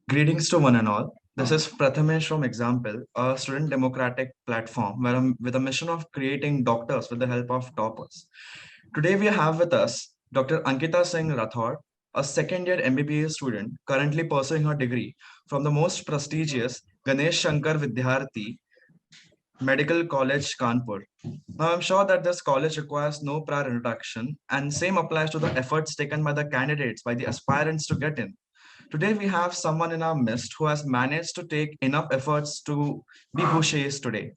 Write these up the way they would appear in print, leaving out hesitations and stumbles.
Greetings to one and all. This is Prathamesh from Example, a student democratic platform with a mission of creating doctors with the help of toppers. Today we have with us Dr. Ankita Singh Rathaur, a second year MBBS student currently pursuing her degree from the most prestigious Ganesh Shankar Vidyarthi Medical College, Kanpur. Now, I'm sure that this college requires no prior introduction, and same applies to the efforts taken by the candidates, by the aspirants to get in. Today, we have someone in our midst who has managed to take enough efforts to be who she is today.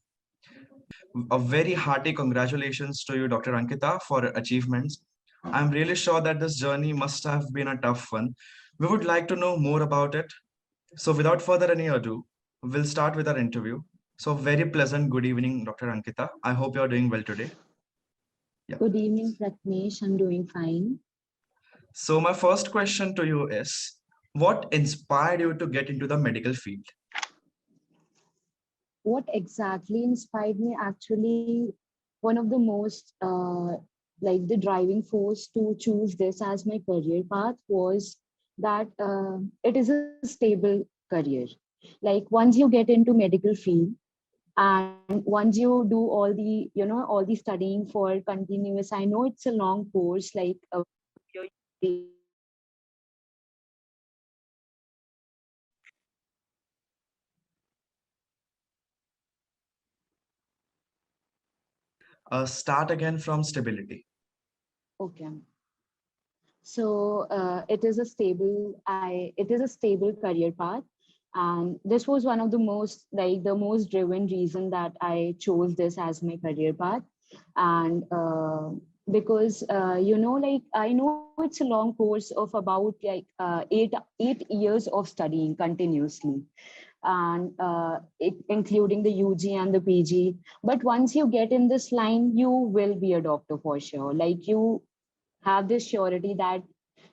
A very hearty congratulations to you, Dr. Ankita, for your achievements. I'm really sure that this journey must have been a tough one. We would like to know more about it. So, without further any ado, we'll start with our interview. So, very pleasant good evening, Dr. Ankita. I hope you're doing well today. Yeah. Good evening, Prathamesh. I'm doing fine. So, my first question to you is, what inspired you to get into the medical field? What exactly inspired me? Actually, one of the most like the driving force to choose this as my career path was that it is a stable career. Like once you get into medical field, and once you do all the all the studying for continuous, I know it's a long course, like Start again from stability. okay. So it is a stable career path, and this was one of the most driven reason that I chose this as my career path. And because like I know it's a long course of about like 8 years of studying continuously, and including the UG and the PG. But once you get in this line, you will be a doctor for sure. Like you have this surety that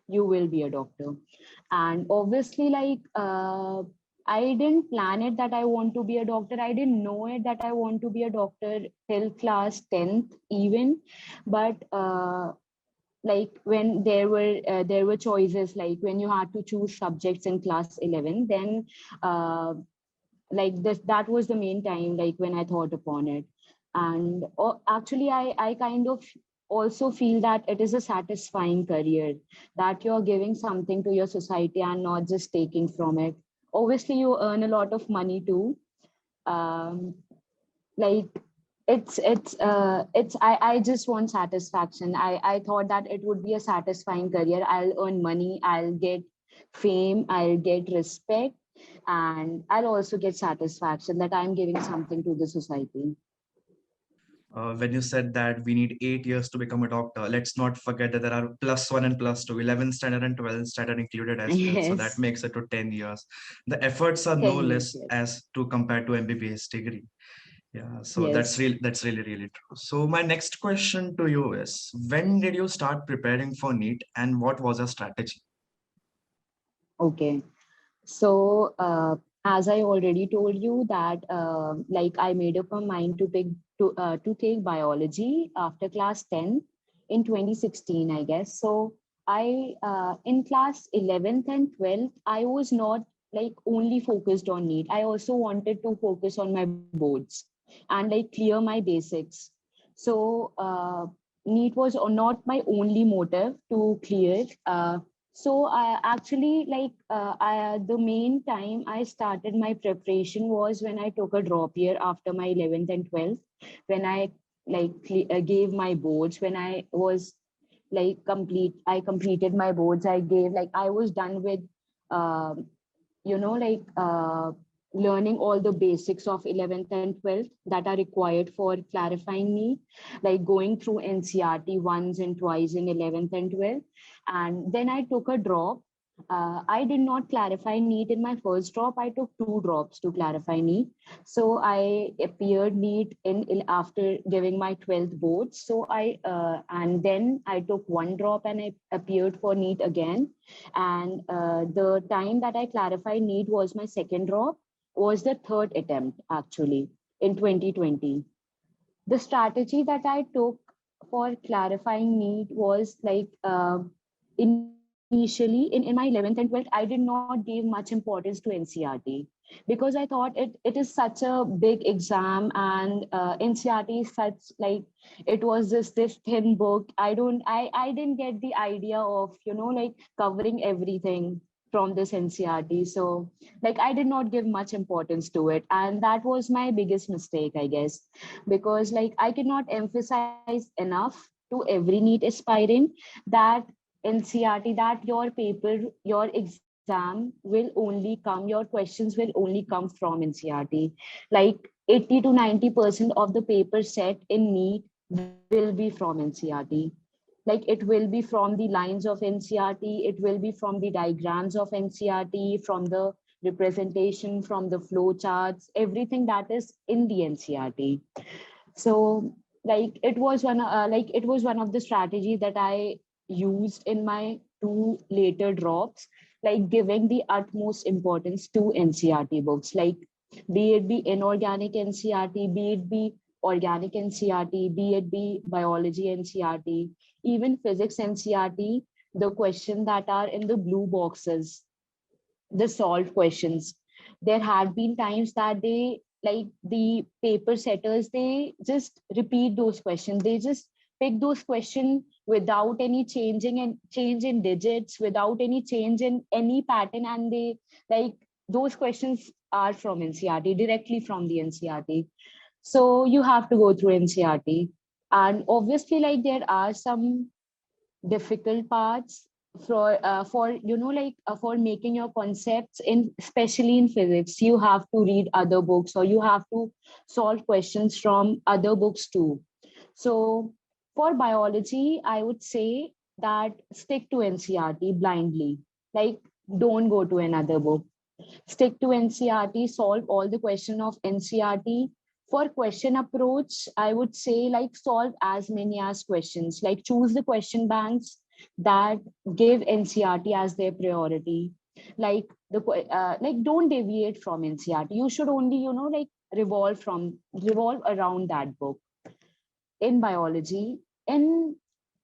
you will be a doctor. And obviously, like I didn't plan it that I want to be a doctor. I didn't know it that I want to be a doctor till class 10th even. But like when there were choices, like when you had to choose subjects in class 11, then uh, like this that was the main time like when I thought upon it. And actually I kind of also feel that it is a satisfying career, that you're giving something to your society and not just taking from it. Obviously you earn a lot of money too. Um, like I just want satisfaction. I thought that it would be a satisfying career. I'll earn money, I'll get fame, I'll get respect, and I'll also get satisfaction that I'm giving something to the society. When you said that we need 8 years to become a doctor, let's not forget that there are plus one and plus two, 11th standard and 12th standard included as well. So that Yes, makes it to 10 years. The efforts are no 10 years, less yes. as to compare to MBBS degree. Yeah, so Yes. that's really, really true. So my next question to you is, when did you start preparing for NEET and what was your strategy? Okay. So, as I already told you that, like I made up my mind to pick to take biology after class 10 in 2016, I guess. So I in class 11th and 12th, I was not like only focused on NEET. I also wanted to focus on my boards and like clear my basics. So NEET was not my only motive to clear. So I actually the main time I started my preparation was when I took a drop year after my 11th and 12th, when I gave my boards, when I was I completed my boards. I gave like I was done with um you know like learning all the basics of 11th and 12th that are required for clarifying me, like going through NCRT once and twice in 11th and 12th. And then I took a drop. I did not clarify NEET in my first drop. I took 2 drops to clarify NEET. So I appeared NEET after giving my 12th boards. So and then I took 1 drop and I appeared for NEET again. And the time that I clarified NEET was my second drop, was the third attempt actually in 2020. The strategy that I took for clarifying NEET was like initially initially in my 11th and 12th, I did not give much importance to NCRT because I thought it is such a big exam, and NCRT is such like, it was just this thin book. I didn't get the idea of, like covering everything from this NCRT. So like I did not give much importance to it. And that was my biggest mistake, I guess, because like I cannot emphasize enough to every NEET aspirant that NCRT, that your paper, your exam will only come, your questions will only come from NCRT. Like 80 to 90% of the paper set in NEET will be from NCRT. Like it will be from the lines of NCRT, it will be from the diagrams of NCRT, from the representation, from the flow charts, everything that is in the NCRT. So it was one of the strategy that I used in my two later drops, like giving the utmost importance to NCRT books, like be it be inorganic NCRT, be it be organic NCRT, be it be biology NCRT, even physics NCRT, the question that are in the blue boxes, the solved questions. There had been times that they, like the paper setters, they just repeat those questions. They just pick those questions without any changing and change in digits, without any change in any pattern. And they, like, those questions are from NCRT, directly from the NCRT. So you have to go through NCRT. And obviously, like there are some difficult parts for for making your concepts in, especially in physics. You have to read other books, or you have to solve questions from other books too. So for biology, I would say that stick to NCRT blindly. Like, don't go to another book. Stick to NCRT, solve all the question of NCRT. For question approach, I would say like solve as many as questions, like choose the question banks that give NCRT as their priority. Like like don't deviate from NCRT. You should only, like revolve around that book. In biology, in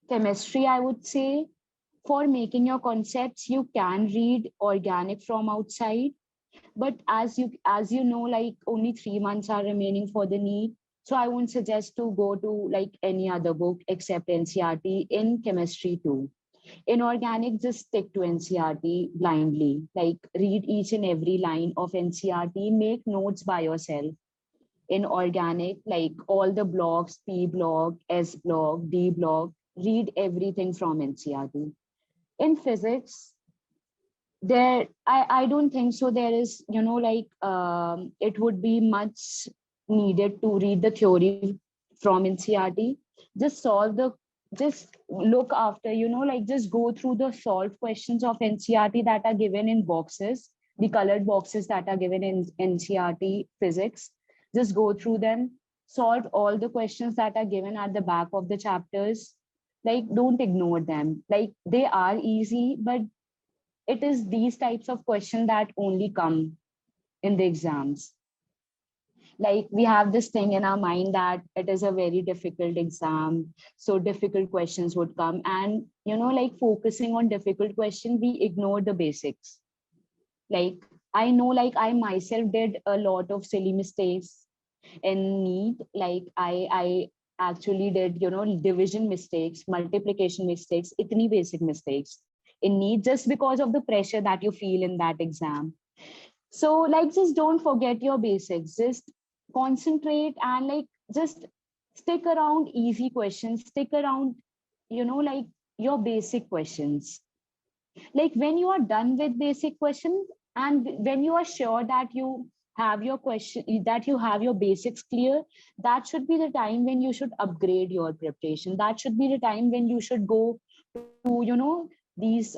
chemistry, I would say for making your concepts, you can read organic from outside, but as you know, like only 3 months are remaining for the NEET. So I won't suggest to go to like any other book except NCRT in chemistry too. In organic, just stick to NCRT blindly. Like read each and every line of NCRT, make notes by yourself. In organic, like all the blocks, P block, S block, D block, read everything from NCRT. In physics, I don't think so there is, it would be much needed to read the theory from NCRT. Just solve the just look after, like just go through the solved questions of NCRT that are given in boxes, the colored boxes that are given in NCRT physics. Just go through them, solve all the questions that are given at the back of the chapters. Like don't ignore them, like they are easy, but it is these types of questions that only come in the exams. Like we have this thing in our mind that it is a very difficult exam, so difficult questions would come, and like focusing on difficult question, we ignore the basics. Like I know, like I myself did a lot of silly mistakes in NEET. Like I actually did, division mistakes, multiplication mistakes, itni basic mistakes in NEET, just because of the pressure that you feel in that exam. So like just don't forget your basics. Just concentrate and like just stick around easy questions, stick around, like your basic questions. Like when you are done with basic questions, and when you are sure that you have your question, that you have your basics clear, that should be the time when you should upgrade your preparation. That should be the time when you should go to, these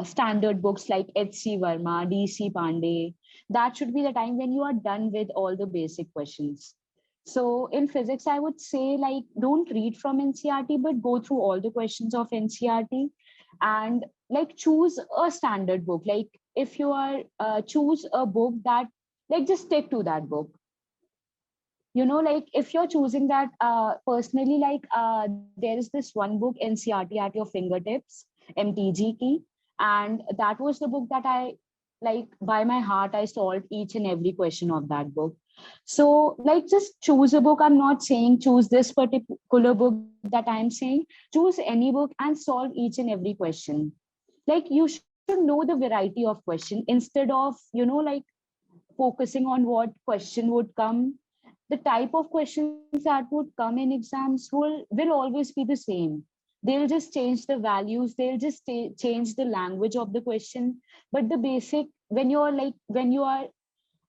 standard books like HC Verma, DC Pandey. That should be the time when you are done with all the basic questions. So in physics, I would say like don't read from NCRT, but go through all the questions of NCRT, and like choose a standard book. Like if you are choose a book that, like just stick to that book. Like if you're choosing that, personally, like there is this one book NCRT at your fingertips. MTG key. And that was the book that I, like, by my heart, I solved each and every question of that book. So, like, just choose a book. I'm not saying choose this particular book that I'm saying. Choose any book and solve each and every question. Like, you should know the variety of question instead of, like, focusing on what question would come. The type of questions that would come in exams will always be the same. They'll just change the values, they'll just change the language of the question. But the basic, when you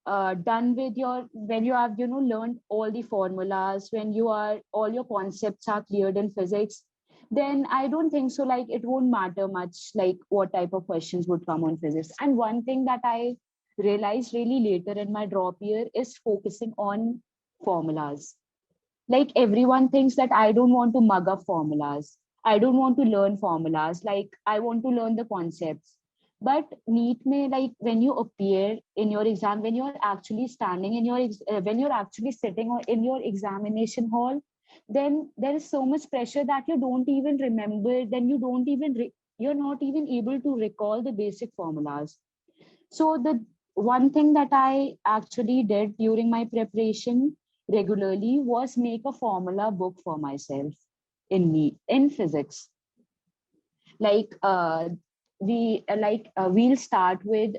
are done with your, when you have, learned all the formulas, when you are, all your concepts are cleared in physics, then I don't think so, like, it won't matter much, like, what type of questions would come on physics. And one thing that I realized really later in my drop year is focusing on formulas. Like, everyone thinks that I don't want to mug up formulas, I don't want to learn formulas, like, I want to learn the concepts. But neat may, like, when you appear in your exam, when you're actually standing in your when you're actually sitting in your examination hall, then there is so much pressure that you don't even remember, then you don't even you're not even able to recall the basic formulas. So the one thing that I actually did during my preparation regularly was make a formula book for myself in physics. Like, we'll start with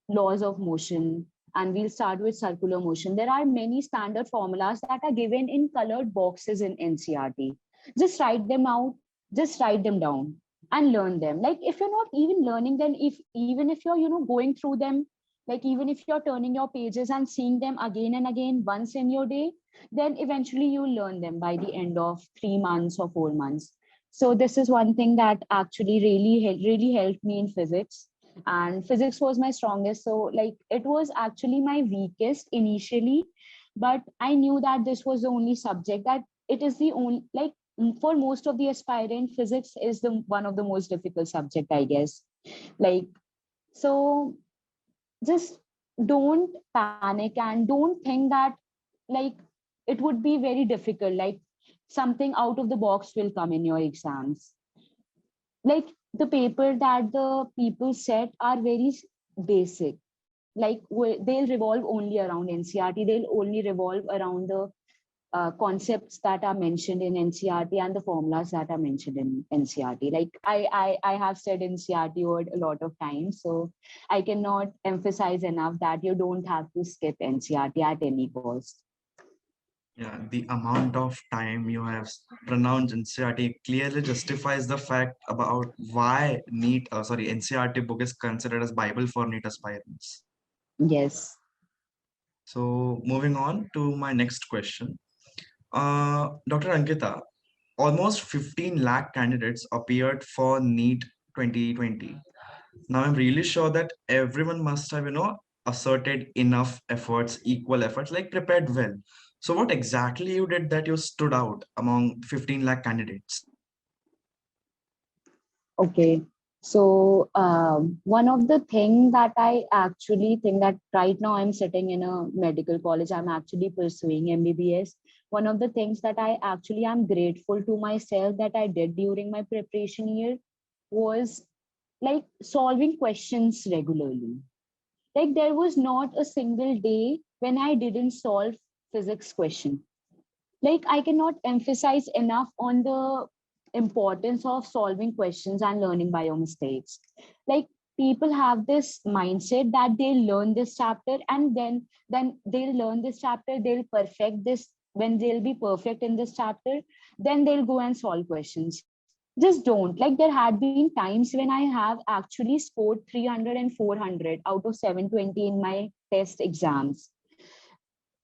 laws of motion, and we'll start with circular motion. There are many standard formulas that are given in colored boxes in NCRT. Just write them out, just write them down and learn them. Like, if you're not even learning them, if even if you're, going through them, like, even if you're turning your pages and seeing them again and again once in your day, then eventually you'll learn them by the end of 3 months or 4 months. So this is one thing that actually really helped me in physics. And physics was my strongest, so, like, it was actually my weakest initially, but I knew that this was the only subject that, it is the only, like, for most of the aspirant, physics is the one of the most difficult subject, I guess. Like, so just don't panic and don't think that, like, it would be very difficult, like something out of the box will come in your exams. Like, the paper that the people set are very basic. Like, they'll revolve only around NCRT, they'll only revolve around the concepts that are mentioned in NCRT and the formulas that are mentioned in NCRT. Like, I have said NCRT word a lot of times, so I cannot emphasize enough that you don't have to skip NCRT at any cost. Yeah, the amount of time you have pronounced NCRT clearly justifies the fact about why NCRT book is considered as Bible for NEET aspirants. Yes. So moving on to my next question. Dr. Ankita, almost 15 lakh candidates appeared for NEET 2020. Now I'm really sure that everyone must have, asserted enough efforts, equal efforts, like prepared well. So what exactly you did that you stood out among 15 lakh candidates? Okay. So one of the thing that I actually think, that right now I'm sitting in a medical college, I'm actually pursuing MBBS. One of the things that I actually am grateful to myself that I did during my preparation year was, like, solving questions regularly. Like, there was not a single day when I didn't solve physics question. Like, I cannot emphasize enough on the importance of solving questions and learning by your mistakes. Like, people have this mindset that they'll learn this chapter, and then they'll learn this chapter, they'll perfect this, when they'll be perfect in this chapter, then they'll go and solve questions. Just don't. Like, there had been times when I have actually scored 300 and 400 out of 720 in my test exams.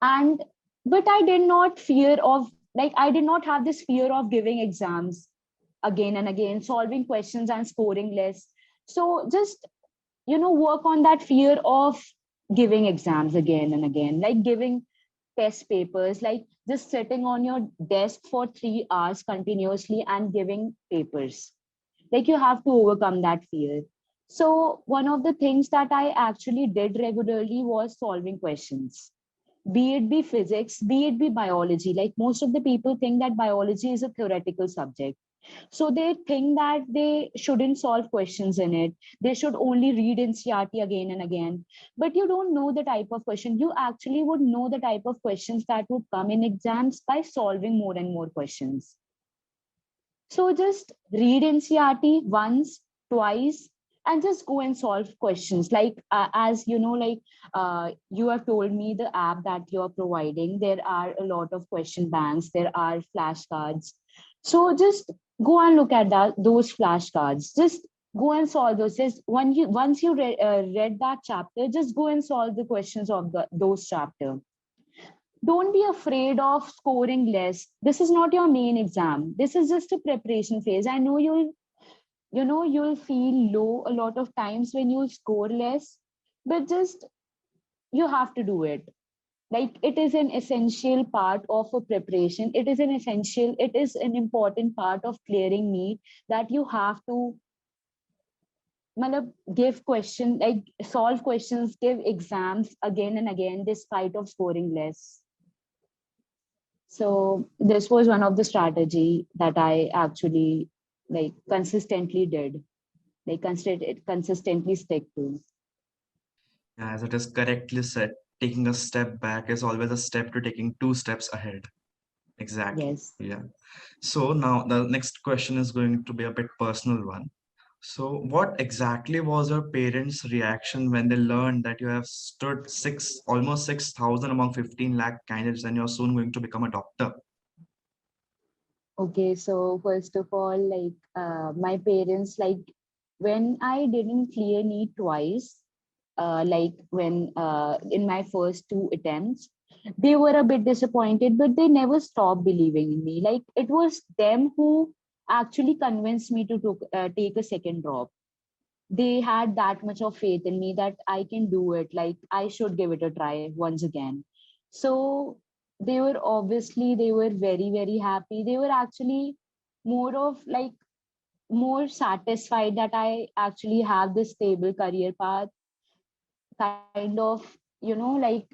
And but I did not fear of, like, I did not have this fear of giving exams again and again, solving questions and scoring less. So just, work on that fear of giving exams again and again, like giving test papers, like just sitting on your desk for 3 hours continuously and giving papers. Like, you have to overcome that fear. So one of the things that I actually did regularly was solving questions, be it be physics, be it be biology. Like, most of the people think that biology is a theoretical subject. So they think that they shouldn't solve questions in it. They should only read NCERT again and again. But you don't know the type of question. You actually would know the type of questions that would come in exams by solving more and more questions. So just read NCERT once, twice, and just go and solve questions. Like as you know, like you have told me the app that you are providing. There are a lot of question banks. There are flashcards. So just go and look at those flashcards. Just go and solve those. Just once you read that chapter, just go and solve the questions of those chapter. Don't be afraid of scoring less. This is not your main exam. This is just a preparation phase. I know you'll feel low a lot of times when you score less, but just you have to do it. Like it is an essential part of a preparation. It is an important part of clearing NEET, that you have to give question, like solve questions, give exams again and again despite of scoring less. So this was one of the strategy that I actually like consistently did, like consistently stick to. As it is correctly said, taking a step back is always a step to taking two steps ahead. Exactly. Yes. Yeah. So now the next question is going to be a bit personal one. So what exactly was your parents' reaction when they learned that you have stood almost 6,000 among 15 lakh candidates and you're soon going to become a doctor? Okay. So first of all, like my parents, like when I didn't clear NEET twice, like when in my first two attempts, they were a bit disappointed, but they never stopped believing in me. Like it was them who actually convinced me to take a second drop. They had that much of faith in me that I can do it. Like I should give it a try once again. So they were very, very happy. They were actually more of like more satisfied that I actually have this stable career path, kind of, like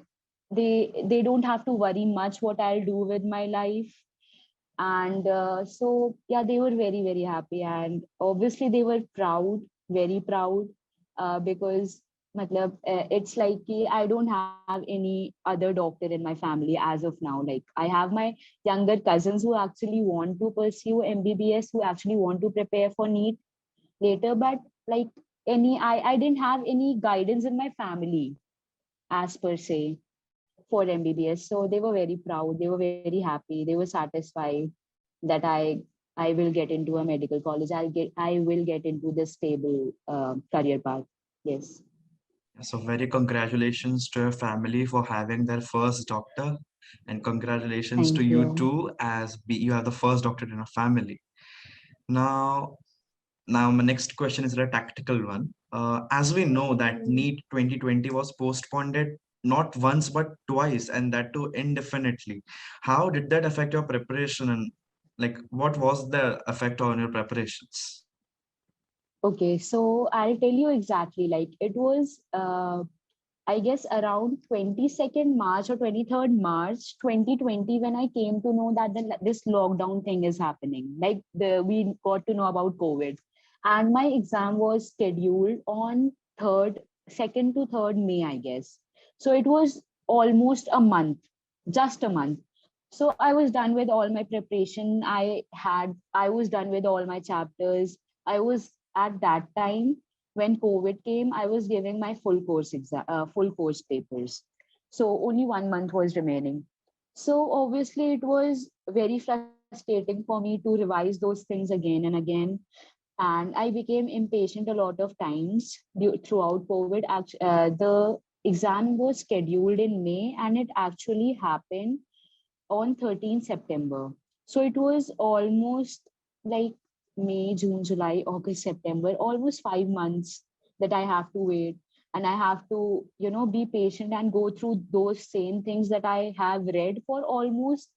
they don't have to worry much what I'll do with my life. And so yeah, they were very, very happy, and obviously they were proud, very proud, because it's like I don't have any other doctor in my family as of now. Like I have my younger cousins who actually want to pursue MBBS, who actually want to prepare for NEET later, but like I didn't have any guidance in my family as per se for MBBS. So they were very proud. They were very happy. They were satisfied that I will get into a medical college. I will get into this stable career path. Yes. So very congratulations to your family for having their first doctor, and congratulations to Thank you you. too as you are the first doctor in a family. Now, now my next question is a tactical one. As we know that NEET 2020 was postponed not once but twice, and that too indefinitely. How did that affect your preparation, and like what was the effect on your preparations? Okay, so I'll tell you exactly. Like it was, I guess around 22nd March or 23rd March 2020 when I came to know that this lockdown thing is happening. Like we got to know about COVID, and my exam was scheduled on 2nd to 3rd May, I guess. So it was almost a month, just a month. So I was done with all my preparation. I was done with all my chapters. I was at that time when COVID came, I was giving my full course papers. So only 1 month was remaining. So obviously it was very frustrating for me to revise those things again and again. And I became impatient a lot of times throughout COVID. The exam was scheduled in May and it actually happened on 13th September. So it was almost like May, June, July, August, September, almost 5 months that I have to wait. And I have to, be patient and go through those same things that I have read for almost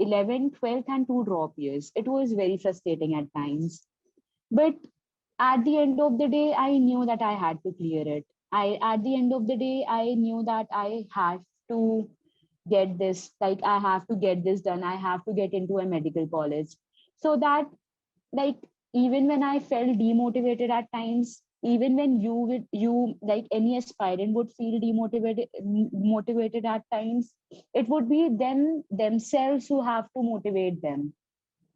11th, 12th, and two drop years. It was very frustrating at times. But at the end of the day, I knew that I had to clear it. At the end of the day, I knew that I had to get this, like I have to get this done. I have to get into a medical college. So that like even when I felt demotivated at times, even when you like any aspirant would feel motivated at times, it would be them themselves who have to motivate them.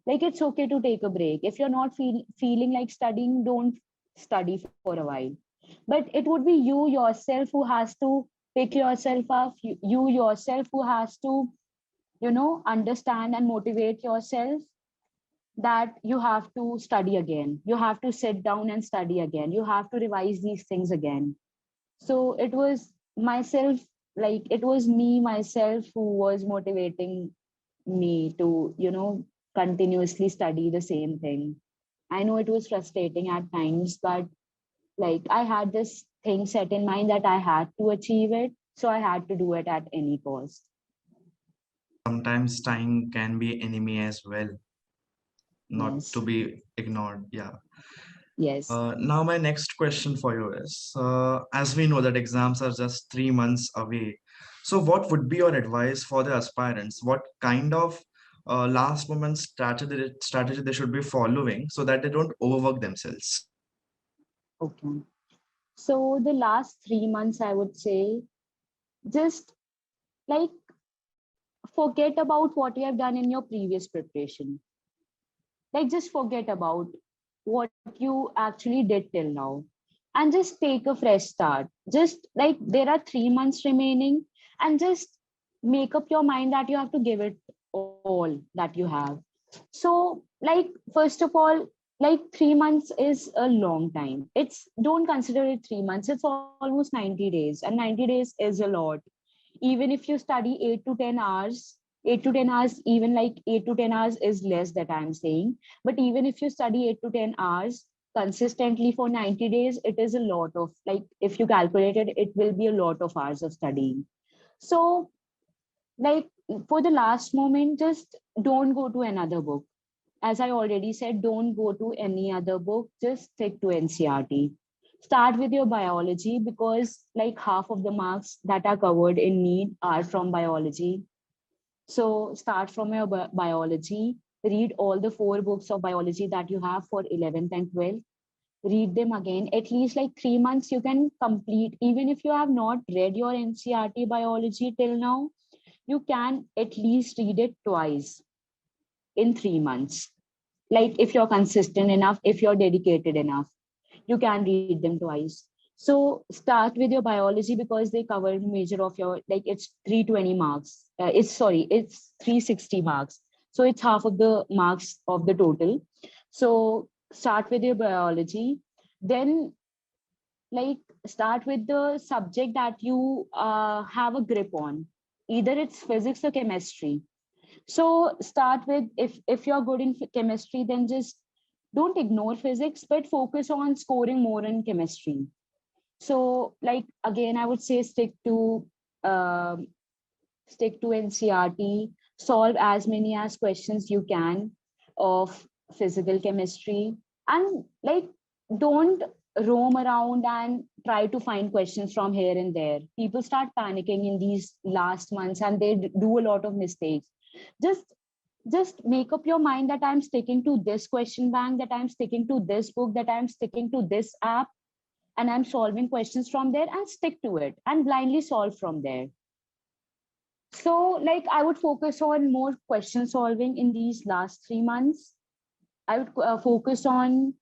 Like it's okay to take a break. If you're not feeling like studying, don't study for a while. But it would be you yourself who has to pick yourself up, you yourself who has to, understand and motivate yourself that you have to study again. You have to sit down and study again. You have to revise these things again. So it was myself, like it was me myself who was motivating me to, continuously study the same thing. I know it was frustrating at times, but like I had this thing set in mind that I had to achieve it. So I had to do it at any cost. Sometimes time can be enemy as well, not to Yes. be ignored. Yeah. Yes. Now, my next question for you is, as we know that exams are just 3 months away, so what would be your advice for the aspirants? What kind of last moment strategy they should be following so that they don't overwork themselves? Okay. So the last 3 months, I would say, just like forget about what you have done in your previous preparation. Like just forget about what you actually did till now and just take a fresh start. Just like there are 3 months remaining, and just make up your mind that you have to give it all that you have. So like first of all, like 3 months is a long time. It's don't consider it 3 months, it's almost 90 days, and 90 days is a lot. Even if you study 8 to 10 hours, 8 to 10 hours, even like 8 to 10 hours is less that I'm saying, but even if you study 8 to 10 hours consistently for 90 days, it is a lot of, like if you calculate it, it will be a lot of hours of studying. So like for the last moment, just don't go to another book. As I already said, don't go to any other book, just stick to NCRT. Start with your biology, because like half of the marks that are covered in NEET are from biology. So start from your biology, read all the four books of biology that you have for 11th and 12th. Read them again. At least like 3 months you can complete. Even if you have not read your NCRT biology till now, you can at least read it twice in 3 months. Like if you're consistent enough, if you're dedicated enough, you can read them twice. So start with your biology, because they cover major of your, like it's 320 marks. It's 360 marks. So it's half of the marks of the total. So start with your biology. Then like start with the subject that you have a grip on. Either it's physics or chemistry. So start with, if you're good in chemistry, then just don't ignore physics, but focus on scoring more in chemistry. So like again, I would say um, stick to NCRT, solve as many as questions you can of physical chemistry, and like don't roam around and try to find questions from here and there. People start panicking in these last months and they do a lot of mistakes. Just just make up your mind that I'm sticking to this question bank, that I'm sticking to this book, that I'm sticking to this app, and I'm solving questions from there, and stick to it and blindly solve from there. So like I would focus on more question solving in these last 3 months. I would focus on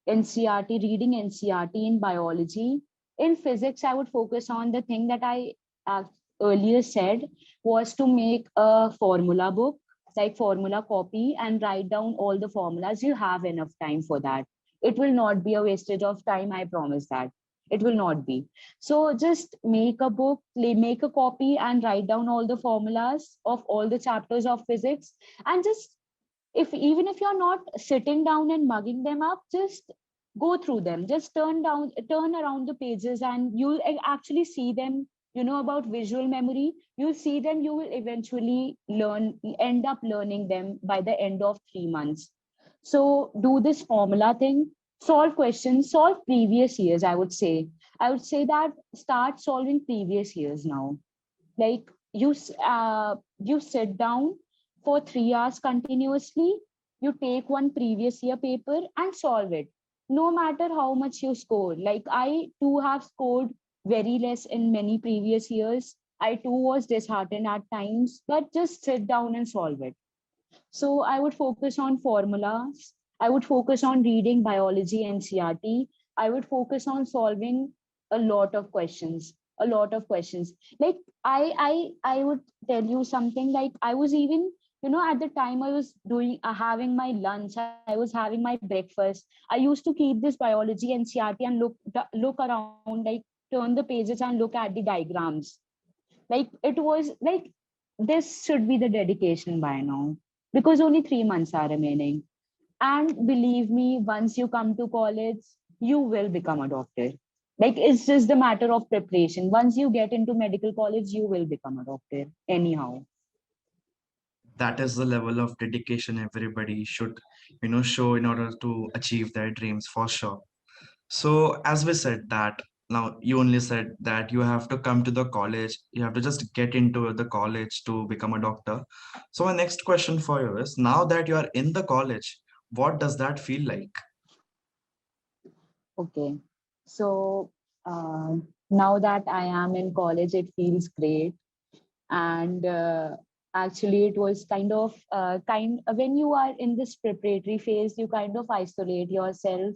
NCRT, reading NCRT in biology. In physics, I would focus on the thing that I uh, earlier said, was to make a formula book, like formula copy, and write down all the formulas. You have enough time for that. It will not be a wastage of time, I promise that. It will not be. So just make a book, make a copy, and write down all the formulas of all the chapters of physics. And just, if even if you're not sitting down and mugging them up, just go through them, just turn around the pages, and you'll actually see them. About visual memory, you'll see them, you will eventually end up learning them by the end of 3 months. So do this formula thing, solve questions, solve previous years. I would say that start solving previous years now. Like you sit down for 3 hours continuously, you take one previous year paper and solve it, no matter how much you score. Like I too have scored very less in many previous years. I too was disheartened at times, but just sit down and solve it. So I would focus on formulas. I would focus on reading biology and CRT. I would focus on solving a lot of questions. A lot of questions. Like I would tell you something. Like I was even, at the time I was doing having my lunch. I was having my breakfast. I used to keep this biology and CRT and look around, like turn the pages and look at the diagrams. Like it was like this should be the dedication by now, because only 3 months are remaining. And believe me, once you come to college, you will become a doctor. Like it's just a matter of preparation. Once you get into medical college, you will become a doctor anyhow. That is the level of dedication everybody should, show in order to achieve their dreams for sure. So as we said that, now you only said that you have to come to the college, you have to just get into the college to become a doctor. So my next question for you is, now that you are in the college, what does that feel like? Okay. So uh, now that I am in college, it feels great. And actually, it was when you are in this preparatory phase, you kind of isolate yourself.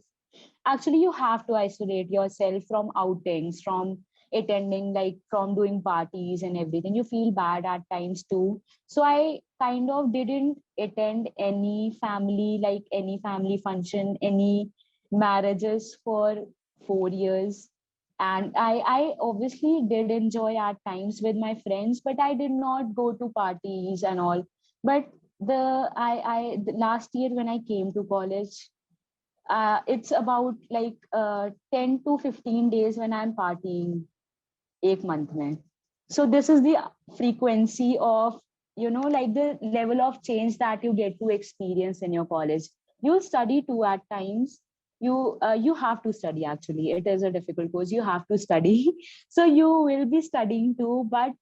Actually, you have to isolate yourself from outings, from attending, like from doing parties and everything. You feel bad at times too. So I kind of didn't attend any family function, any marriages for 4 years. And I obviously did enjoy at times with my friends, but I did not go to parties and all. But the last year when I came to college, it's about like 10 to 15 days when I'm partying, 1 month mein. So this is the frequency of, like the level of change that you get to experience in your college. You'll study too at times. You have to study. Actually, it is a difficult course. You have to study. So you will be studying too, but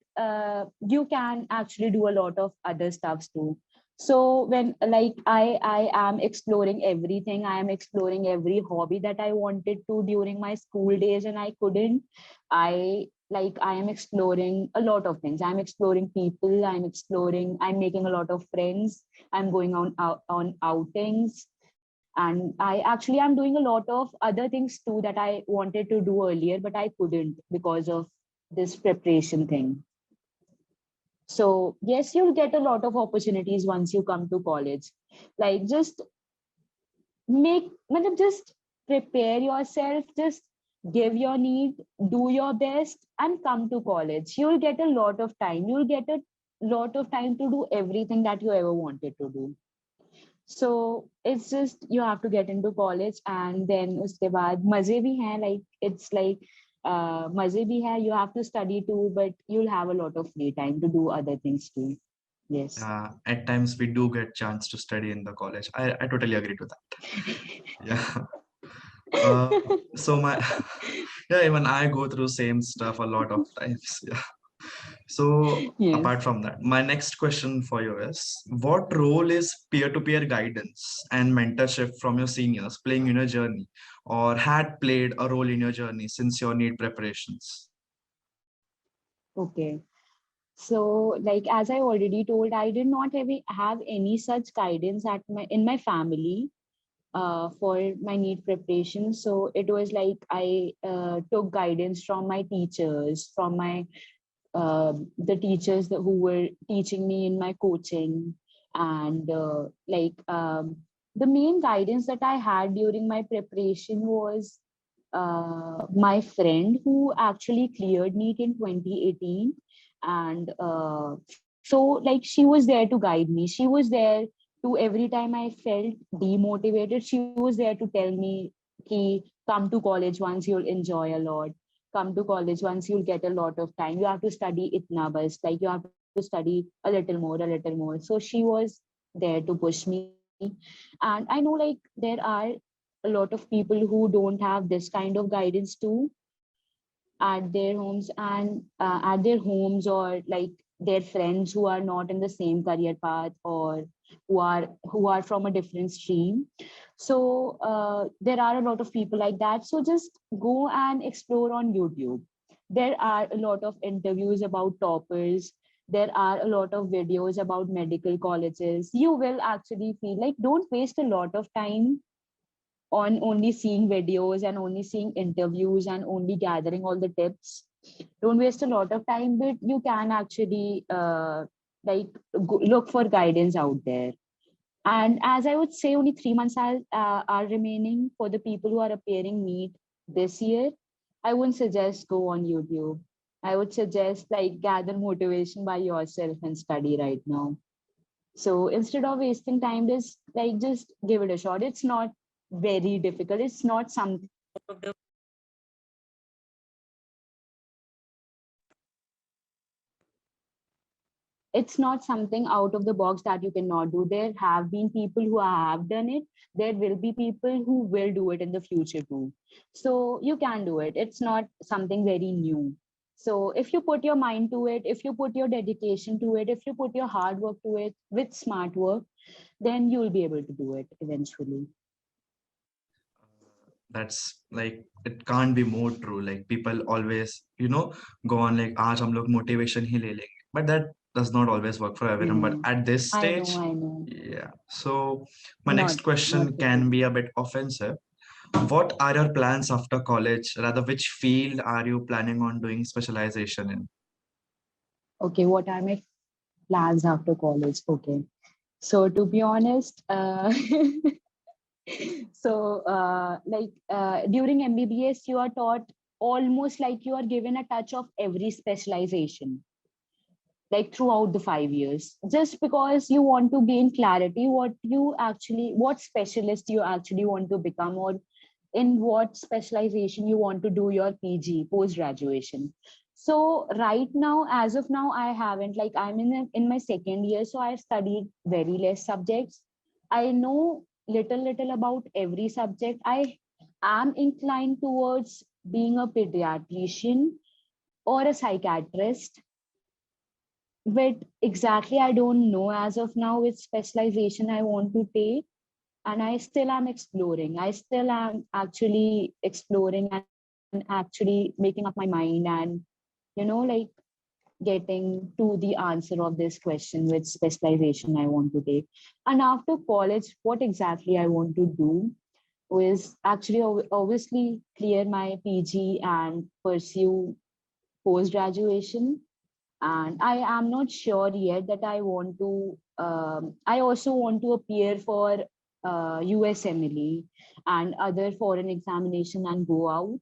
you can actually do a lot of other stuffs too. So when like I am exploring everything, I am exploring every hobby that I wanted to during my school days and I couldn't. I am exploring a lot of things. I'm exploring people. I'm making a lot of friends. I'm going on outings. And I'm doing a lot of other things too that I wanted to do earlier, but I couldn't because of this preparation thing. So yes, you'll get a lot of opportunities once you come to college. Like just prepare yourself, just give your need, do your best, and come to college. You'll get a lot of time. You'll get a lot of time to do everything that you ever wanted to do. So it's just you have to get into college, and then uske baad maze bhi hai, like it's like maze bhi hai. You have to study too, but you'll have a lot of free time to do other things too. Yes. At times we do get chance to study in the college. I totally agree to that. Yeah. Uh, so my yeah, even I go through same stuff a lot of times. Yeah. So Yes. apart from that, my next question for you is, what role is peer-to-peer guidance and mentorship from your seniors playing in your journey, or had played a role in your journey since your NEET preparations? Okay. So, like as I already told, I did not have any such guidance in my family for my NEET preparation. So it was like I took guidance from my teachers, from my the teachers who were teaching me in my coaching, and the main guidance that I had during my preparation was my friend who actually cleared NEET in 2018. And so like she was there to guide me. She was there to, every time I felt demotivated, she was there to tell me, ki, come to college once, you'll enjoy a lot. Come to college once, you'll get a lot of time. You have to study itna bas, like you have to study a little more, a little more. So she was there to push me. And I know like there are a lot of people who don't have this kind of guidance too at their homes, and at their homes, or like their friends who are not in the same career path, or who are from a different stream. So there are a lot of people like that. So just go and explore on YouTube. There are a lot of interviews about toppers. There are a lot of videos about medical colleges. You will actually feel like, don't waste a lot of time on only seeing videos and only seeing interviews and only gathering all the tips. Don't waste a lot of time, but you can actually like look for guidance out there. And as I would say, only 3 months are remaining for the people who are appearing NEET this year. I wouldn't suggest go on YouTube. I would suggest like gather motivation by yourself and study right now. So instead of wasting time, just give it a shot. It's not very difficult. It's not something it's not something out of the box that you cannot do. There have been people who have done it. There will be people who will do it in the future too. So you can do it. It's not something very new. So if you put your mind to it, if you put your dedication to it, if you put your hard work to it with smart work, then you will be able to do it eventually. That's like, it can't be more true. Like people always, go on like, aaj hum log motivation hi le lenge. But that does not always work for everyone. But Hmm. at this I stage, know, I know. yeah. So my Not next question not can really. be a bit offensive. What are your plans after college? Rather, which field are you planning on doing specialization in? Okay, what are my plans after college? Okay. So to be honest, during MBBS, you are taught almost like you are given a touch of every specialization, like throughout the 5 years, just because you want to gain clarity what specialist you actually want to become, or in what specialization you want to do your PG, post graduation. So right now, as of now, I haven't, like I'm in my second year, so I've studied very less subjects. I know little about every subject. I am inclined towards being a pediatrician or a psychiatrist, but exactly I don't know as of now which specialization I want to take. And I still am exploring. I still am actually exploring and actually making up my mind and, like getting to the answer of this question, which specialization I want to take. And after college, what exactly I want to do is actually obviously clear my PG and pursue post graduation. And I am not sure yet that I want to. I also want to appear for USMLE and other foreign examination and go out,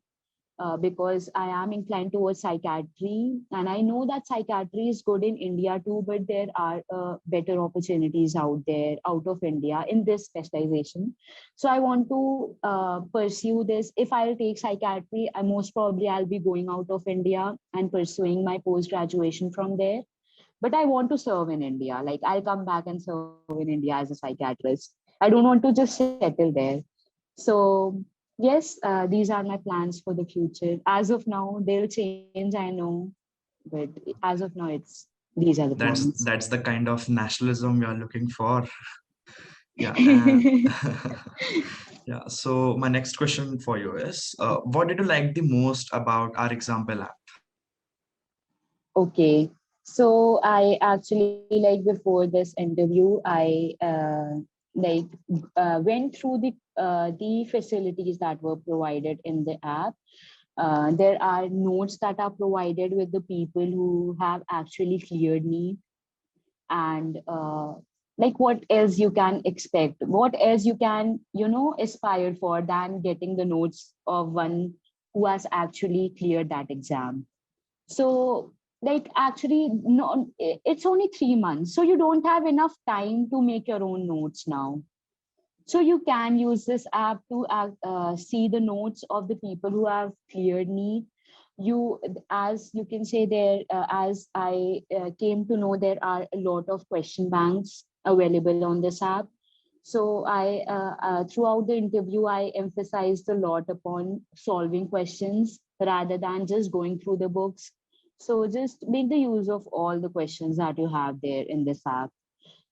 because I am inclined towards psychiatry. And I know that psychiatry is good in India too, but there are better opportunities out there, out of India, in this specialization. So I want to pursue this. If I'll take psychiatry, most probably I'll be going out of India and pursuing my post graduation from there. But I want to serve in India. Like I'll come back and serve in India as a psychiatrist. I don't want to just settle there. So yes, these are my plans for the future. As of now, they'll change, I know, but as of now, these are the plans. That's the kind of nationalism you're looking for. Yeah, and yeah. So my next question for you is, what did you like the most about our example app? Okay, so I actually, like, before this interview, I like went through the facilities that were provided in the app. There are notes that are provided with the people who have actually cleared me, and like what else you can expect, what else you can, aspire for than getting the notes of one who has actually cleared that exam. So, like, actually, no, it's only 3 months, so you don't have enough time to make your own notes now. So you can use this app to see the notes of the people who have cleared NEET. You, as you can say, there, as I came to know, there are a lot of question banks available on this app. So throughout the interview, I emphasized a lot upon solving questions rather than just going through the books. So just make the use of all the questions that you have there in this app.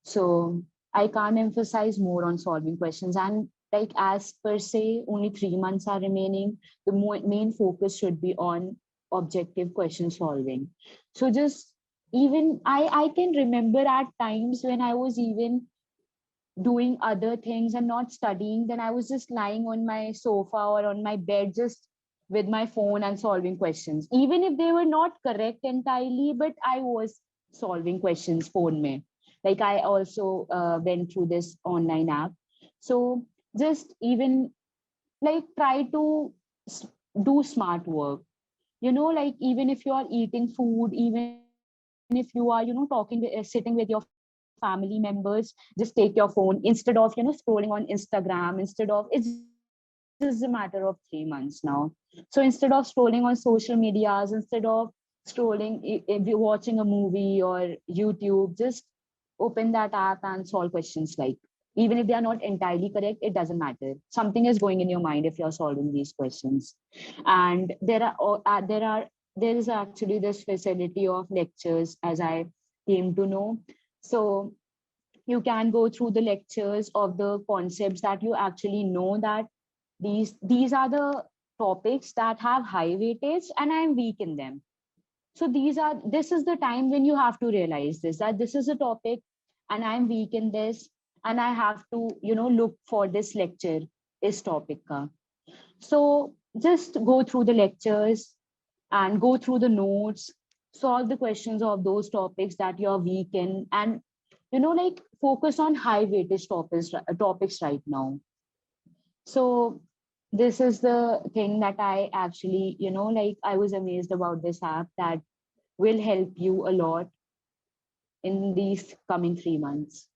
So I can't emphasize more on solving questions. And like as per se, only 3 months are remaining. The main focus should be on objective question solving. So just even I can remember at times when I was even doing other things and not studying, then I was just lying on my sofa or on my bed just with my phone and solving questions, even if they were not correct entirely, but I was solving questions phone mein. Like I also went through this online app. So just even like try to s- do smart work, like even if you are eating food, even if you are talking sitting with your family members, just take your phone instead of scrolling on Instagram. Instead of, it's just a matter of 3 months now. So instead of scrolling on social medias, instead of scrolling if you're watching a movie or YouTube, just open that app and solve questions. Like even if they are not entirely correct, it doesn't matter, something is going in your mind if you're solving these questions. And there is actually this facility of lectures, as I came to know. So you can go through the lectures of the concepts that you actually know that these are the topics that have high weightage and I'm weak in them. So this is the time when you have to realize this, that this is a topic and I'm weak in this, and I have to look for this lecture is topic ka. So just go through the lectures and go through the notes, solve the questions of those topics that you're weak in, and like focus on high weightage topics right now. So this is the thing that I actually, like I was amazed about this app that will help you a lot in these coming 3 months.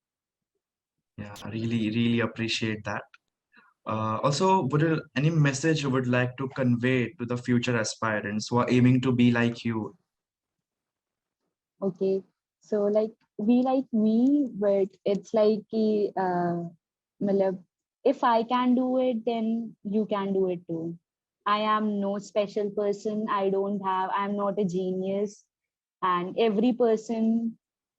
Yeah, really appreciate that. Also, would you, any message you would like to convey to the future aspirants who are aiming to be like you? Okay. So like be like me, but it's like matlab, if I can do it, then you can do it too. I am no special person. I'm not a genius. And every person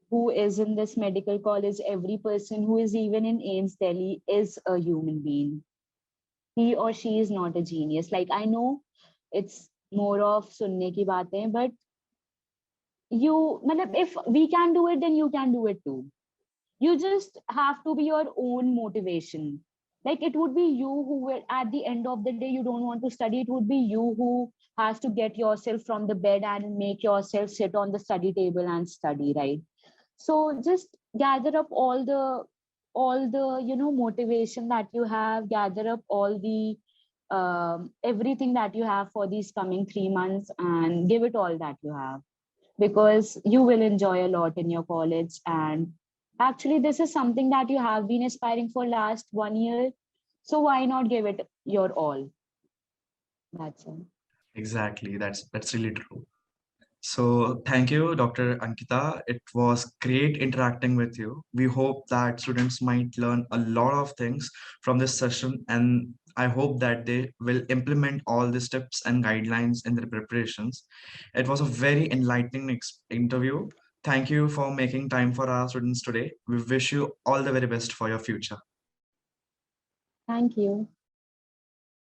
who is in this medical college, every person who is even in AIMS Delhi is a human being. He or she is not a genius. Like I know it's more of sunne ki baatein, but matlab, if we can do it, then you can do it too. You just have to be your own motivation. Like it would be you who will, at the end of the day, you don't want to study. It would be you who has to get yourself from the bed and make yourself sit on the study table and study, right? So just gather up all the motivation that you have, gather up all the everything that you have for these coming 3 months and give it all that you have, because you will enjoy a lot in your college. And actually this is something that you have been aspiring for last 1 year, so why not give it your all? That's it. Exactly, that's really true. So thank you, Dr. Ankita. It was great interacting with you. We hope that students might learn a lot of things from this session, and I hope that they will implement all these tips and guidelines in their preparations. It was a very enlightening interview. Thank you for making time for our students today. We wish you all the very best for your future. Thank you.